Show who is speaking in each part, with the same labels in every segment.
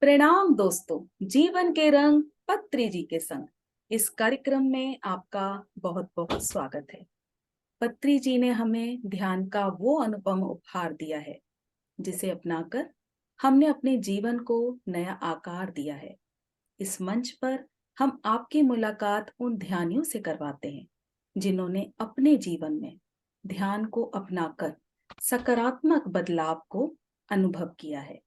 Speaker 1: प्रणाम दोस्तों। जीवन के रंग पत्री जी के संग इस कार्यक्रम में आपका बहुत बहुत स्वागत है। पत्री जी ने हमें ध्यान का वो अनुपम उपहार दिया है जिसे अपनाकर हमने अपने जीवन को नया आकार दिया है। इस मंच पर हम आपकी मुलाकात उन ध्यानियों से करवाते हैं जिन्होंने अपने जीवन में ध्यान को अपनाकर सकारात्मक बदलाव को अनुभव किया है।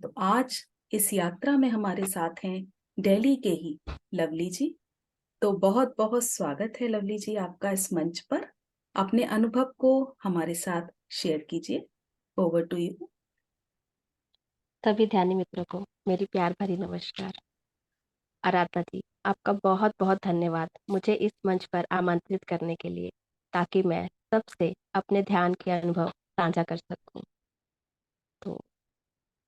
Speaker 1: तो आज इस यात्रा में हमारे साथ हैं दिल्ली के ही लवली जी। तो बहुत बहुत स्वागत है लवली जी आपका इस मंच पर। अपने अनुभव को हमारे साथ शेयर कीजिए। Over to you.
Speaker 2: सभी ध्यानी मित्रों को मेरी प्यार भरी नमस्कार। आराधना जी, आपका बहुत बहुत धन्यवाद मुझे इस मंच पर आमंत्रित करने के लिए, ताकि मैं सबसे अपने ध्यान के अनुभव साझा कर सकूं। तो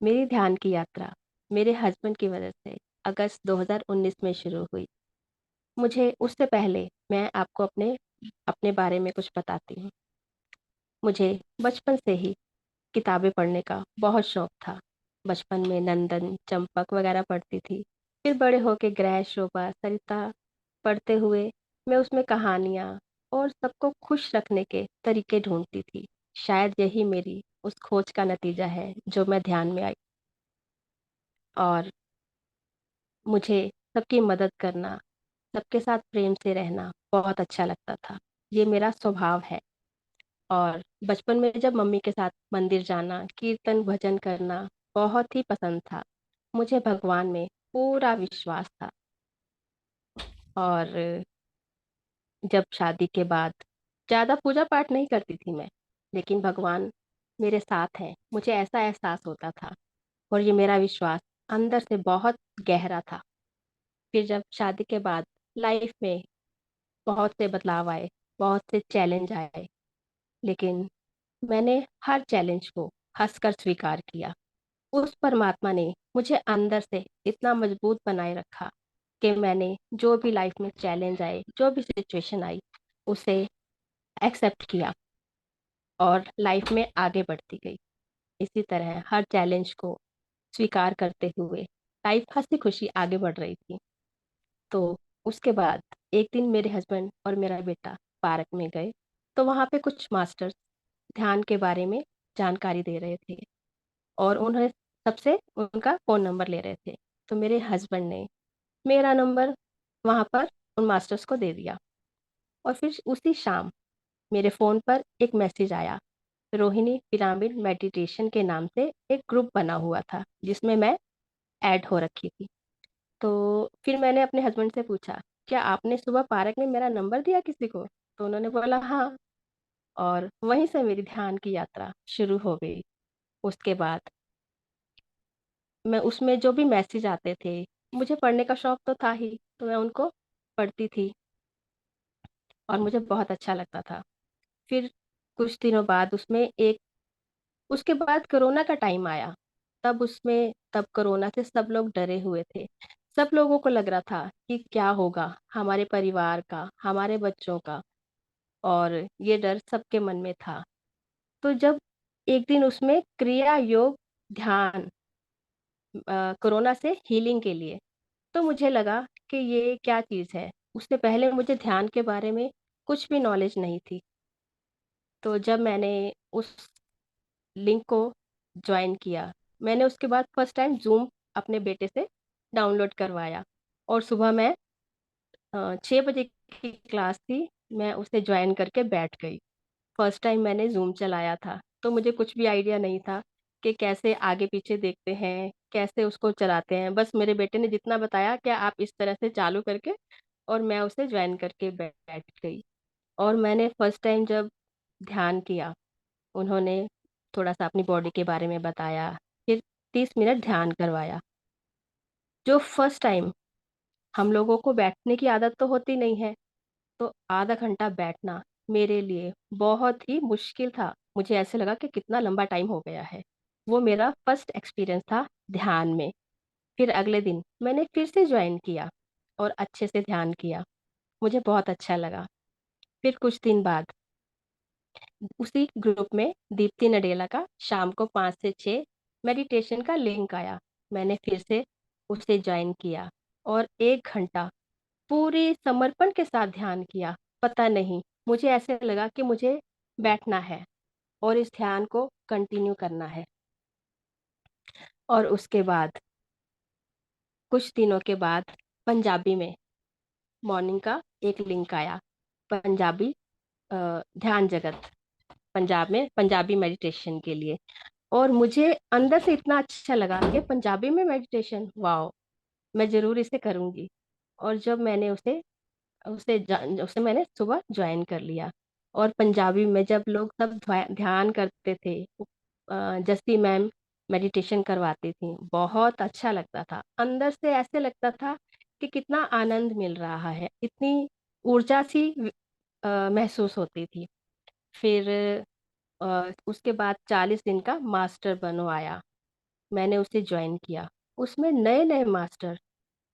Speaker 2: मेरी ध्यान की यात्रा मेरे हस्बैंड की वजह से अगस्त 2019 में शुरू हुई। मुझे उससे पहले मैं आपको अपने अपने बारे में कुछ बताती हूँ। मुझे बचपन से ही किताबें पढ़ने का बहुत शौक था। बचपन में नंदन, चंपक वगैरह पढ़ती थी। फिर बड़े होके ग्रह शोभा, सरिता पढ़ते हुए मैं उसमें कहानियाँ और सबको खुश रखने के तरीके ढूंढती थी। शायद यही मेरी उस खोज का नतीजा है जो मैं ध्यान में आई। और मुझे सबकी मदद करना, सबके साथ प्रेम से रहना बहुत अच्छा लगता था। ये मेरा स्वभाव है। और बचपन में जब मम्मी के साथ मंदिर जाना, कीर्तन भजन करना बहुत ही पसंद था। मुझे भगवान में पूरा विश्वास था। और जब शादी के बाद ज़्यादा पूजा पाठ नहीं करती थी मैं, लेकिन भगवान मेरे साथ हैं, मुझे ऐसा एहसास होता था। और ये मेरा विश्वास अंदर से बहुत गहरा था। फिर जब शादी के बाद लाइफ में बहुत से बदलाव आए, बहुत से चैलेंज आए, लेकिन मैंने हर चैलेंज को हंसकर स्वीकार किया। उस परमात्मा ने मुझे अंदर से इतना मजबूत बनाए रखा कि मैंने जो भी लाइफ में चैलेंज आए, जो भी सिचुएशन आई, उसे एक्सेप्ट किया और लाइफ में आगे बढ़ती गई। इसी तरह हर चैलेंज को स्वीकार करते हुए लाइफ हंसी खुशी आगे बढ़ रही थी। तो उसके बाद एक दिन मेरे हस्बैंड और मेरा बेटा पार्क में गए, तो वहाँ पे कुछ मास्टर्स ध्यान के बारे में जानकारी दे रहे थे और उन्हें सबसे उनका फ़ोन नंबर ले रहे थे। तो मेरे हस्बैंड ने मेरा नंबर वहाँ पर उन मास्टर्स को दे दिया। और फिर उसी शाम मेरे फ़ोन पर एक मैसेज आया। रोहिणी पिरामिड मेडिटेशन के नाम से एक ग्रुप बना हुआ था जिसमें मैं ऐड हो रखी थी। तो फिर मैंने अपने हस्बैंड से पूछा, क्या आपने सुबह पार्क में मेरा नंबर दिया किसी को? तो उन्होंने बोला हाँ। और वहीं से मेरी ध्यान की यात्रा शुरू हो गई। उसके बाद मैं उसमें जो भी मैसेज आते थे, मुझे पढ़ने का शौक तो था ही, तो मैं उनको पढ़ती थी और मुझे बहुत अच्छा लगता था। फिर कुछ दिनों बाद उसमें एक उसके बाद कोरोना का टाइम आया। तब कोरोना से सब लोग डरे हुए थे। सब लोगों को लग रहा था कि क्या होगा हमारे परिवार का, हमारे बच्चों का। और ये डर सबके मन में था। तो जब एक दिन उसमें क्रिया योग ध्यान, कोरोना से हीलिंग के लिए, तो मुझे लगा कि ये क्या चीज़ है। उससे पहले मुझे ध्यान के बारे में कुछ भी नॉलेज नहीं थी। तो जब मैंने उस लिंक को ज्वाइन किया, मैंने उसके बाद फर्स्ट टाइम जूम अपने बेटे से डाउनलोड करवाया। और सुबह मैं 6 बजे की क्लास थी, मैं उसे ज्वाइन करके बैठ गई। फर्स्ट टाइम मैंने जूम चलाया था, तो मुझे कुछ भी आइडिया नहीं था कि कैसे आगे पीछे देखते हैं, कैसे उसको चलाते हैं। बस मेरे बेटे ने जितना बताया कि आप इस तरह से चालू करके, और मैं उसे ज्वाइन करके बैठ गई। और मैंने फर्स्ट टाइम जब ध्यान किया, उन्होंने थोड़ा सा अपनी बॉडी के बारे में बताया। फिर 30 मिनट ध्यान करवाया। जो फर्स्ट टाइम हम लोगों को बैठने की आदत तो होती नहीं है, तो आधा घंटा बैठना मेरे लिए बहुत ही मुश्किल था। मुझे ऐसे लगा कि कितना लंबा टाइम हो गया है। वो मेरा फर्स्ट एक्सपीरियंस था ध्यान में। फिर अगले दिन मैंने फिर से ज्वाइन किया और अच्छे से ध्यान किया। मुझे बहुत अच्छा लगा। फिर कुछ दिन बाद उसी ग्रुप में दीप्ति नडेला का शाम को 5 से 6 मेडिटेशन का लिंक आया। मैंने फिर से उसे ज्वाइन किया और 1 घंटा पूरी समर्पण के साथ ध्यान किया। पता नहीं, मुझे ऐसे लगा कि मुझे बैठना है और इस ध्यान को कंटिन्यू करना है। और उसके बाद कुछ दिनों के बाद पंजाबी में मॉर्निंग का एक लिंक आया। पंजाबी ध्यान जगत, पंजाब में पंजाबी मेडिटेशन के लिए। और मुझे अंदर से इतना अच्छा लगा कि पंजाबी में मेडिटेशन, वाह, मैं जरूर इसे करूंगी। और जब मैंने उसे मैंने सुबह ज्वाइन कर लिया। और पंजाबी में जब लोग सब ध्यान करते थे, जस्सी मैम मेडिटेशन करवाती थी, बहुत अच्छा लगता था। अंदर से ऐसे लगता था कि कितना आनंद मिल रहा है, इतनी ऊर्जा सी महसूस होती थी। फिर उसके बाद 40 दिन का मास्टर बनो आया, मैंने उसे ज्वाइन किया। उसमें नए नए मास्टर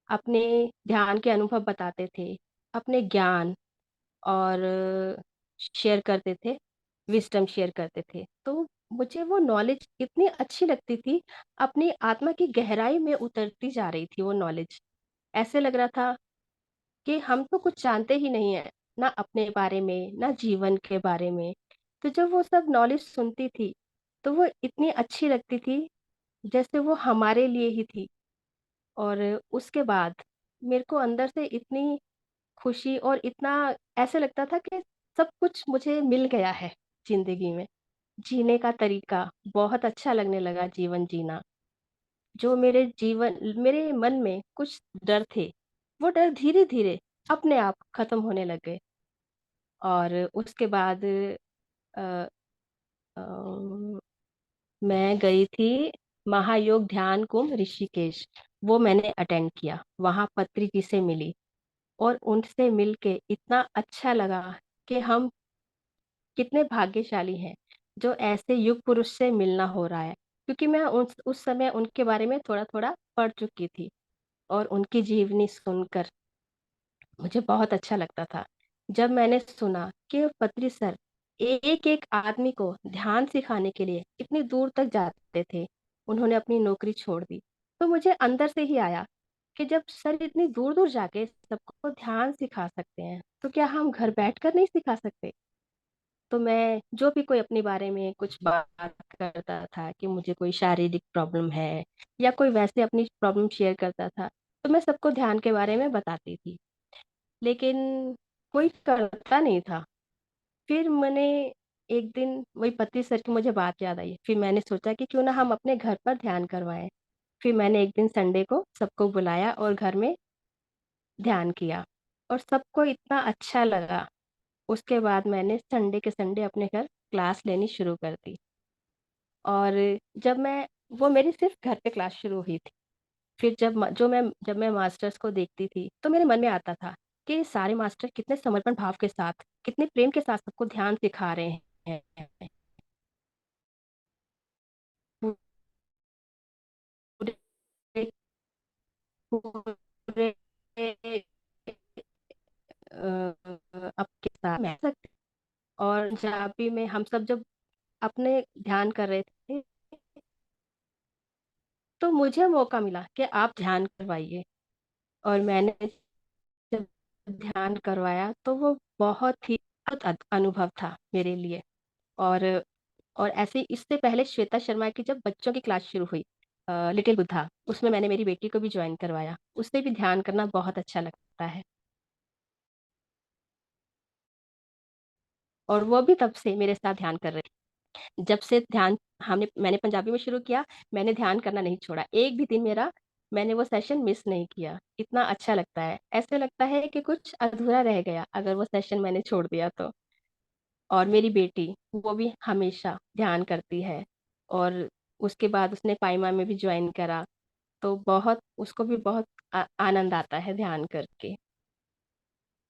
Speaker 2: अपने ध्यान के अनुभव बताते थे, अपने ज्ञान और शेयर करते थे, विस्डम शेयर करते थे। तो मुझे वो नॉलेज इतनी अच्छी लगती थी, अपनी आत्मा की गहराई में उतरती जा रही थी वो नॉलेज। ऐसे लग रहा था कि हम तो कुछ जानते ही नहीं है, ना अपने बारे में ना जीवन के बारे में। तो जब वो सब नॉलेज सुनती थी तो वो इतनी अच्छी लगती थी, जैसे वो हमारे लिए ही थी। और उसके बाद मेरे को अंदर से इतनी खुशी और इतना ऐसे लगता था कि सब कुछ मुझे मिल गया है जिंदगी में। जीने का तरीका बहुत अच्छा लगने लगा, जीवन जीना। जो मेरे मन में कुछ डर थे, वो डर धीरे धीरे अपने आप खत्म होने लग गए। और उसके बाद अ, अ, मैं गई थी महायोग ध्यान कुंभ ऋषिकेश। वो मैंने अटेंड किया, वहां पत्री जी से मिली। और उनसे मिलके इतना अच्छा लगा कि हम कितने भाग्यशाली हैं जो ऐसे युग पुरुष से मिलना हो रहा है। क्योंकि मैं उस समय उनके बारे में थोड़ा थोड़ा पढ़ चुकी थी और उनकी जीवनी सुनकर मुझे बहुत अच्छा लगता था। जब मैंने सुना कि पत्री सर एक एक आदमी को ध्यान सिखाने के लिए इतनी दूर तक जाते थे, उन्होंने अपनी नौकरी छोड़ दी, तो मुझे अंदर से ही आया कि जब सर इतनी दूर दूर जाके सबको ध्यान सिखा सकते हैं, तो क्या हम घर बैठकर नहीं सिखा सकते। तो मैं जो भी कोई अपने बारे में कुछ बात करता था कि मुझे कोई शारीरिक प्रॉब्लम है या कोई वैसे अपनी प्रॉब्लम शेयर करता था, तो मैं सबको ध्यान के बारे में बताती थी। लेकिन कोई करता नहीं था। फिर मैंने एक दिन वही पति सर की मुझे बात याद आई, फिर मैंने सोचा कि क्यों ना हम अपने घर पर ध्यान करवाएं। फिर मैंने एक दिन संडे को सबको बुलाया और घर में ध्यान किया और सबको इतना अच्छा लगा। उसके बाद मैंने संडे के संडे अपने घर क्लास लेनी शुरू कर दी। और जब मैं वो मेरी सिर्फ घर पे क्लास शुरू हुई थी। फिर जब मैं मास्टर्स को देखती थी तो मेरे मन में आता था कि ये सारे मास्टर कितने समर्पण भाव के साथ, कितने प्रेम के साथ सबको ध्यान सिखा रहे हैं। पूरे पूरे आपके साथ मैं सकती। और जहाँ भी में हम सब जब अपने ध्यान कर रहे थे, तो मुझे मौका मिला कि आप ध्यान करवाइए। और मैंने जब ध्यान करवाया तो वो बहुत ही अद्भुत अनुभव था मेरे लिए। और ऐसे इससे पहले श्वेता शर्मा की जब बच्चों की क्लास शुरू हुई, लिटिल बुद्धा, उसमें मैंने मेरी बेटी को भी ज्वाइन करवाया। उससे भी ध्यान करना बहुत अच्छा लगता है। और वो भी तब से मेरे साथ ध्यान कर रही है। जब से ध्यान हमने मैंने पंजाबी में शुरू किया, मैंने ध्यान करना नहीं छोड़ा, एक भी दिन मेरा मैंने वो सेशन मिस नहीं किया। इतना अच्छा लगता है, ऐसे लगता है कि कुछ अधूरा रह गया अगर वो सेशन मैंने छोड़ दिया तो। और मेरी बेटी, वो भी हमेशा ध्यान करती है। और उसके बाद उसने पाइमा में भी ज्वाइन करा, तो बहुत उसको भी बहुत आनंद आता है ध्यान करके।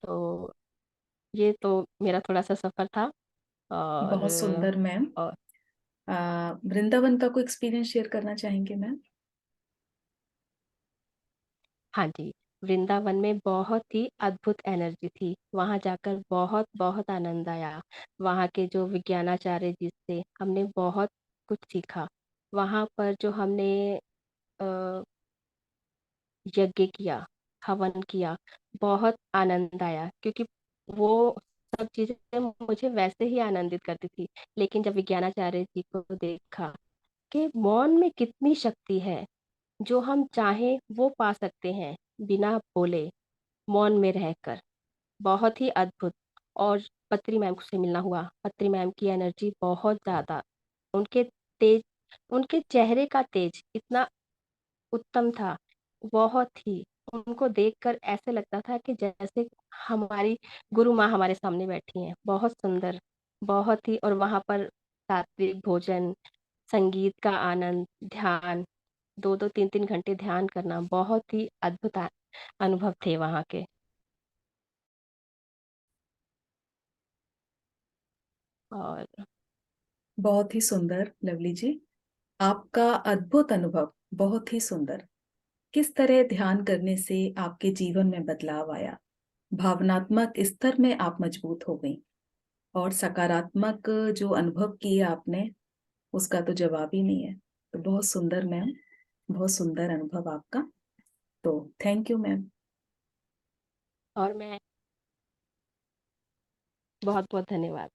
Speaker 2: तो ये तो मेरा थोड़ा सा सफर था। और
Speaker 1: बहुत सुंदर मैम।
Speaker 2: और
Speaker 1: वृंदावन का कोई एक्सपीरियंस शेयर करना चाहेंगे मैम?
Speaker 2: हाँ जी, वृंदावन में बहुत ही अद्भुत एनर्जी थी, वहां जाकर बहुत बहुत आनंद आया। वहां के जो विज्ञानाचार्य जी से हमने बहुत कुछ सीखा। वहां पर जो हमने यज्ञ किया, हवन किया, बहुत आनंद आया, क्योंकि वो सब चीजें मुझे वैसे ही आनंदित करती थी। लेकिन जब विज्ञानाचार्य जी को देखा कि मौन में कितनी शक्ति है, जो हम चाहें वो पा सकते हैं बिना बोले, मौन में रहकर, बहुत ही अद्भुत। और पत्री मैम से मिलना हुआ, पत्री मैम की एनर्जी बहुत ज्यादा, उनके तेज, उनके चेहरे का तेज इतना उत्तम था, बहुत ही। उनको देखकर ऐसे लगता था कि जैसे हमारी गुरु माँ हमारे सामने बैठी हैं, बहुत सुंदर, बहुत ही। और वहां पर सात्विक भोजन, संगीत का आनंद, ध्यान, 2-2 3-3 घंटे ध्यान करना, बहुत ही अद्भुत अनुभव थे वहां के। और
Speaker 1: बहुत ही सुंदर लवली जी, आपका अद्भुत अनुभव, बहुत ही सुंदर। किस तरह ध्यान करने से आपके जीवन में बदलाव आया, भावनात्मक स्तर में आप मजबूत हो गई, और सकारात्मक जो अनुभव किए आपने, उसका तो जवाब ही नहीं है। तो बहुत सुंदर मैम, बहुत सुंदर अनुभव आपका। तो थैंक यू मैम।
Speaker 2: और मैं बहुत बहुत धन्यवाद।